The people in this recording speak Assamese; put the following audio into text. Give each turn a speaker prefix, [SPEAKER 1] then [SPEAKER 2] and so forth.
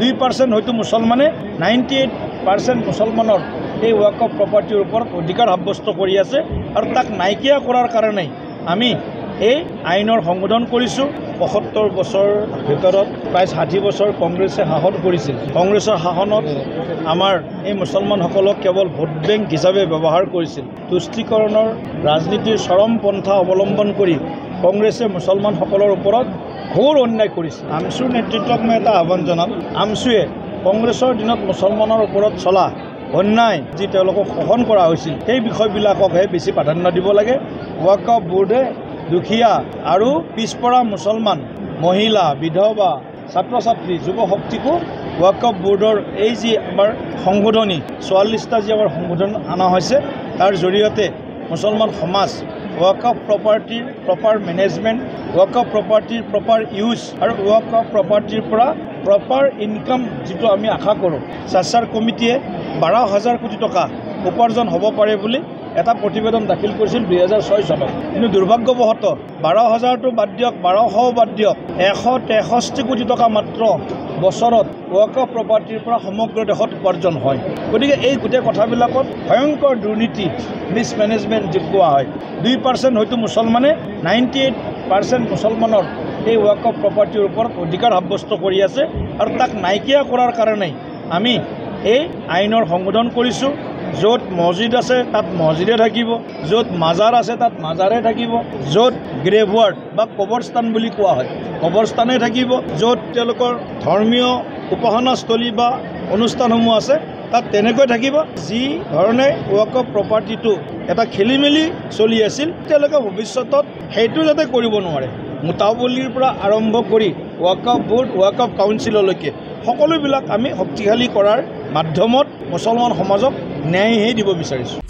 [SPEAKER 1] 2% হয়তো মুছলমানে 98% মুছলমানৰ এই ৱাকফ প্ৰপাৰ্টিৰ ওপৰত অধিকাৰ সাব্যস্ত কৰি আছে আৰু তাক নাইকিয়া কৰাৰ কাৰণে আমি এই আইনৰ সংশোধন কৰিছোঁ। ৭৫ বছৰ ভিতৰত প্ৰায় ৬০ বছৰ কংগ্ৰেছে শাসন কৰিছিল। কংগ্ৰেছৰ শাসনত আমাৰ এই মুছলমানসকলক কেৱল ভোট বেংক হিচাপে ব্যৱহাৰ কৰিছিল। তুষ্টিকৰণৰ ৰাজনীতিৰ চৰম পন্থা অৱলম্বন কৰি কংগ্ৰেছে মুছলমানসকলৰ ওপৰত ঘোৰ অন্যায় কৰিছিল। আমছুৰ নেতৃত্বক মই এটা আহ্বান জনাম, আমছুৱে কংগ্ৰেছৰ দিনত মুছলমানৰ ওপৰত চলা অন্যায় যি তেওঁলোকক শোষণ কৰা হৈছিল সেই বিষয়বিলাককহে বেছি প্ৰাধান্য দিব লাগে। ৱাকফ বোৰ্ডে দুখীয়া আৰু পিছপৰা মুছলমান, মহিলা, বিধৱা, ছাত্ৰ ছাত্ৰী, যুৱ শক্তিকো ৱাকফ বোৰ্ডৰ এই যি আমাৰ সংশোধনী ৪৪টা যি আমাৰ সংশোধন অনা হৈছে তাৰ জৰিয়তে মুছলমান সমাজ ৱাকফ প্ৰপাৰ্টিৰ প্ৰপাৰ মেনেজমেণ্ট, ৱাকফ প্ৰপাৰ্টিৰ প্ৰপাৰ ইউজ আৰু ৱাকফ প্ৰপাৰ্টিৰ পৰা প্ৰপাৰ ইনকাম যিটো আমি আশা কৰোঁ। স্বাচাৰ কমিটিয়ে ১২,০০০ কোটি টকা উপাৰ্জন হ'ব পাৰে বুলি এটা প্ৰতিবেদন দাখিল কৰিছিল ২০০৬ চনত। কিন্তু দুৰ্ভাগ্যবশতঃ ১২,০০০টো বাদ দিয়ক, ১২০০ও বাদ দিয়ক, ১৬৩ কোটি টকা মাত্ৰ বছৰত ৱাকফ প্ৰপাৰ্টিৰ পৰা সমগ্ৰ দেশত উপাৰ্জন হয়। গতিকে এই গোটেই কথাবিলাকত ভয়ংকৰ দুৰ্নীতি, মিছমেনেজমেণ্ট যি কোৱা হয়। 2% হয়তো মুছলমানে 98% মুছলমানৰ এই ৱাকফ প্ৰপাৰ্টিৰ ওপৰত অধিকাৰ সাব্যস্ত কৰি আছে আৰু তাক নাইকিয়া কৰাৰ কাৰণে আমি এই আইনৰ সংশোধন কৰিছোঁ। য'ত মছজিদ আছে তাত মছজিদে থাকিব, য'ত মাজাৰ আছে তাত মাজাৰে থাকিব, য'ত গ্ৰেভৱাৰ্ড বা কবৰস্থান বুলি কোৱা হয় কবৰস্থানে থাকিব, য'ত তেওঁলোকৰ ধৰ্মীয় উপাসনাস্থলী বা অনুষ্ঠানসমূহ আছে তাত তেনেকৈ থাকিব। যি ধৰণে ৱাকফ প্ৰপাৰ্টিটো এটা খেলি মেলি চলি আছিল তেওঁলোকে ভৱিষ্যতত সেইটো যাতে কৰিব নোৱাৰে। মুতাৱল্লীৰ পৰা আৰম্ভ কৰি ৱাকফ বোৰ্ড, ৱাকফ কাউন্সিললৈকে সকলোবিলাক আমি শক্তিশালী কৰাৰ মাধ্যমত মুছলমান সমাজক ন্যায়হে দিব বিচাৰিছোঁ।